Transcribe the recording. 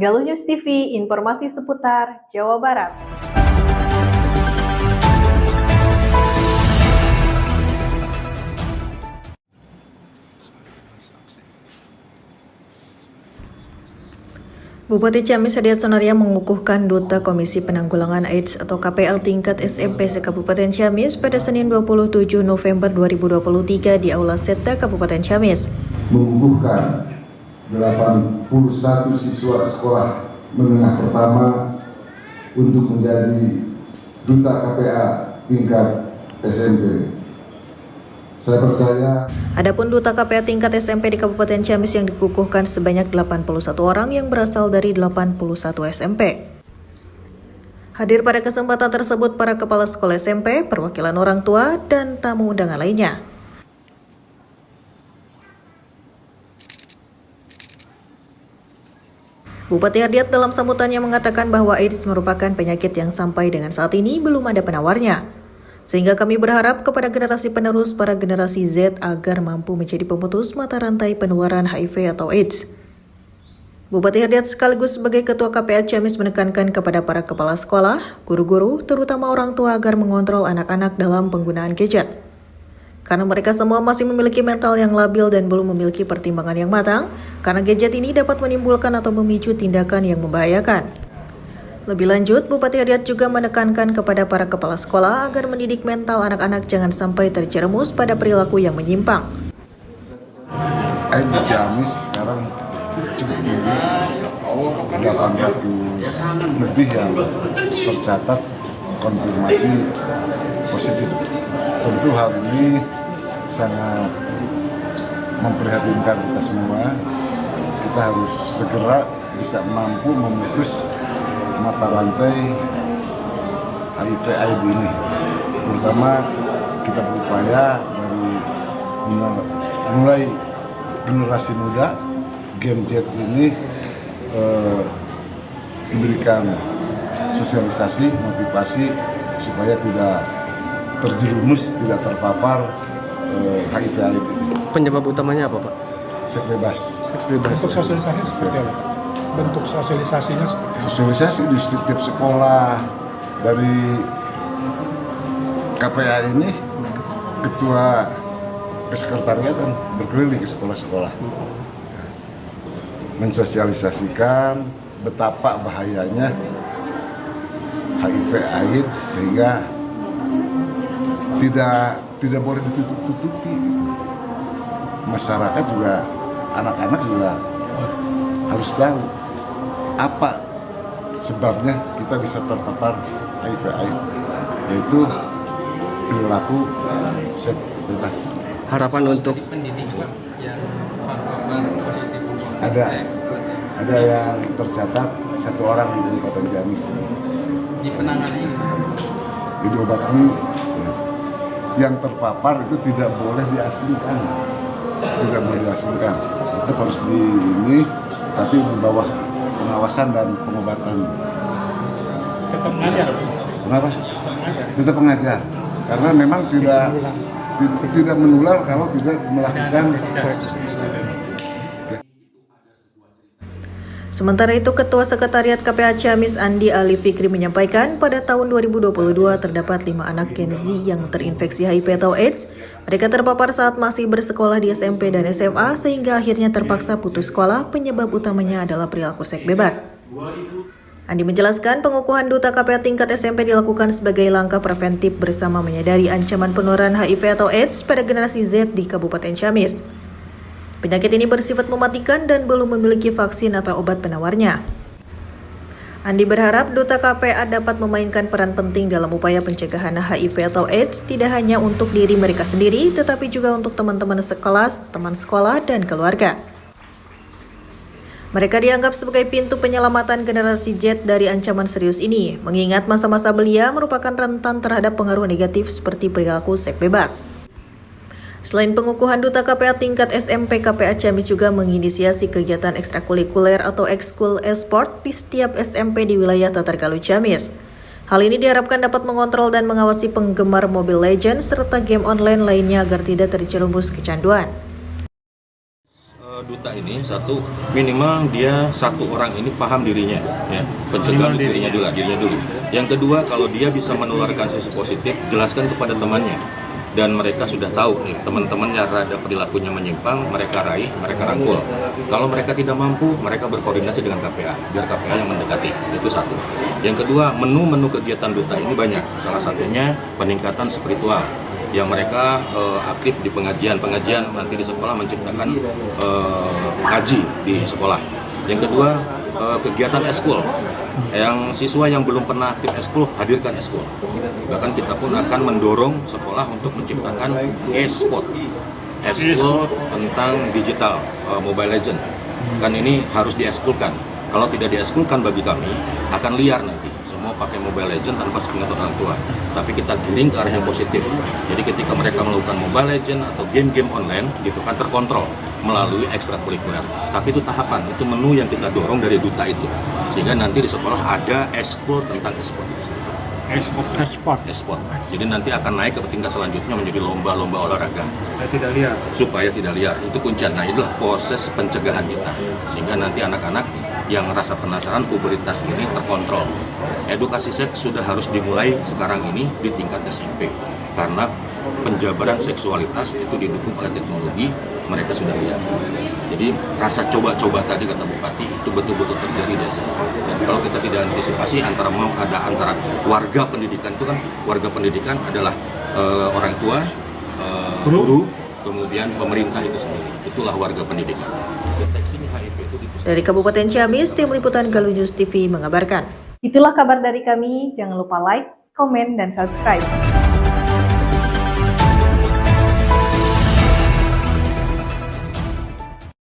Galuh News TV, informasi seputar Jawa Barat. Bupati Ciamis Hadiat Sonaria mengukuhkan Duta Komisi Penanggulangan AIDS atau KPL tingkat SMP se-Kabupaten Ciamis pada Senin 27 November 2023 di Aula Seta Kabupaten Ciamis. Mengukuhkan 81 siswa sekolah menengah pertama untuk menjadi Duta KPA tingkat SMP. Saya percaya. Adapun Duta KPA tingkat SMP di Kabupaten Ciamis yang dikukuhkan sebanyak 81 orang yang berasal dari 81 SMP. Hadir pada kesempatan tersebut para kepala sekolah SMP, perwakilan orang tua, dan tamu undangan lainnya. Bupati Hadiat dalam sambutannya mengatakan bahwa AIDS merupakan penyakit yang sampai dengan saat ini belum ada penawarnya. Sehingga kami berharap kepada generasi penerus para generasi Z agar mampu menjadi pemutus mata rantai penularan HIV atau AIDS. Bupati Hadiat sekaligus sebagai Ketua KPA Ciamis menekankan kepada para kepala sekolah, guru-guru, terutama orang tua agar mengontrol anak-anak dalam penggunaan gadget. Karena mereka semua masih memiliki mental yang labil dan belum memiliki pertimbangan yang matang, karena gadget ini dapat menimbulkan atau memicu tindakan yang membahayakan. Lebih lanjut, Bupati Hadiat juga menekankan kepada para kepala sekolah agar mendidik mental anak-anak jangan sampai terjerumus pada perilaku yang menyimpang. AIDS di Ciamis sekarang cukup tinggi, 800 lebih yang tercatat konfirmasi positif. Tentu hal ini sangat memprihatinkan kita semua. Kita harus segera bisa mampu memutus mata rantai HIV/AIDS ini. Terutama kita berupaya dari mulai generasi muda, Gen Z ini diberikan sosialisasi, motivasi supaya tidak terjerumus, tidak terpapar HIV/AIDS. Penyebab utamanya apa, Pak? Seks bebas. Seks bebas. Bentuk sosialisasi seperti apa? Bentuk sosialisasinya Sosialisasi di setiap sekolah, dari KPA ini ketua kesekretariatan berkeliling ke sekolah-sekolah, mensosialisasikan betapa bahayanya HIV/AIDS sehingga tidak boleh ditutup-tutupi gitu. Masyarakat juga, anak-anak juga harus tahu apa sebabnya kita bisa terpapar HIV/AIDS, yaitu perilaku seks bebas. Harapan untuk ada yang tercatat 1 orang di Kabupaten Ciamis diobati. Yang terpapar itu tidak boleh diasingkan, tetap harus tapi di bawah pengawasan dan pengobatan. tetap mengajar. Kenapa? Tetap mengajar, karena memang tidak menular kalau tidak melakukan. Sementara itu, Ketua Sekretariat KPA Ciamis Andi Ali Fikri menyampaikan pada tahun 2022 terdapat 5 anak Gen Z yang terinfeksi HIV atau AIDS. Mereka terpapar saat masih bersekolah di SMP dan SMA sehingga akhirnya terpaksa putus sekolah. Penyebab utamanya adalah perilaku seks bebas. Andi menjelaskan pengukuhan Duta KPA tingkat SMP dilakukan sebagai langkah preventif bersama menyadari ancaman penularan HIV atau AIDS pada generasi Z di Kabupaten Ciamis. Penyakit ini bersifat mematikan dan belum memiliki vaksin atau obat penawarnya. Andi berharap Duta KPA dapat memainkan peran penting dalam upaya pencegahan HIV atau AIDS tidak hanya untuk diri mereka sendiri, tetapi juga untuk teman-teman sekelas, teman sekolah, dan keluarga. Mereka dianggap sebagai pintu penyelamatan generasi Z dari ancaman serius ini, mengingat masa-masa belia merupakan rentan terhadap pengaruh negatif seperti perilaku seks bebas. Selain pengukuhan Duta KPA tingkat SMP, KPA Ciamis juga menginisiasi kegiatan ekstrakurikuler atau ekskul e-sport di setiap SMP di wilayah Tatargaluh Ciamis. Hal ini diharapkan dapat mengontrol dan mengawasi penggemar Mobile Legends serta game online lainnya agar tidak terjerumus kecanduan. duta ini satu minimal dia satu orang ini paham dirinya, ya, pencegahan dirinya dulu. Yang kedua, kalau dia bisa menularkan sisi positif, jelaskan kepada temannya. Dan mereka sudah tahu nih, teman-temannya rada perilakunya menyimpang, mereka raih, mereka rangkul. Kalau mereka tidak mampu, mereka berkoordinasi dengan KPA, biar KPA yang mendekati. Itu satu. Yang kedua, menu-menu kegiatan duta ini banyak. Salah satunya peningkatan spiritual, yang mereka aktif di pengajian nanti di sekolah menciptakan ngaji di sekolah. Yang kedua, kegiatan eskul, yang siswa yang belum pernah aktif eskul, hadirkan eskul. Bahkan kita pun akan mendorong sekolah untuk menciptakan e-sport, eskul tentang digital, Mobile Legend. Kan ini harus dieskulkan. Kalau tidak dieskulkan, bagi kami akan liar nanti. Semua pakai Mobile Legend tanpa sepengetahuan orang tua. Tapi kita giring ke arah yang positif. Jadi ketika mereka melakukan Mobile Legend atau game-game online, gitu kan terkontrol melalui ekstrakurikuler. Tapi itu tahapan, itu menu yang kita dorong dari duta itu. Sehingga nanti di sekolah ada eskul tentang e-sport. E-sport. Jadi nanti akan naik ke tingkat selanjutnya menjadi lomba-lomba olahraga. Supaya tidak liar. Itu kuncian. Nah, itulah proses pencegahan kita. Sehingga nanti anak-anak yang rasa penasaran pubertas ini terkontrol. Edukasi seks sudah harus dimulai sekarang ini di tingkat SMP. Karena penjabaran seksualitas itu didukung oleh teknologi, mereka sudah lihat. Jadi rasa coba-coba tadi kata Bupati itu betul-betul terjadi di SMP. Dan kalau kita tidak antisipasi antara warga pendidikan itu kan, warga pendidikan adalah orang tua, guru, kemudian pemerintah itu sendiri. Itulah warga pendidikan. Deteksinya HIV itu Dari Kabupaten Ciamis, Tim Liputan Galuh News TV mengabarkan. Itulah kabar dari kami. Jangan lupa like, komen, dan subscribe.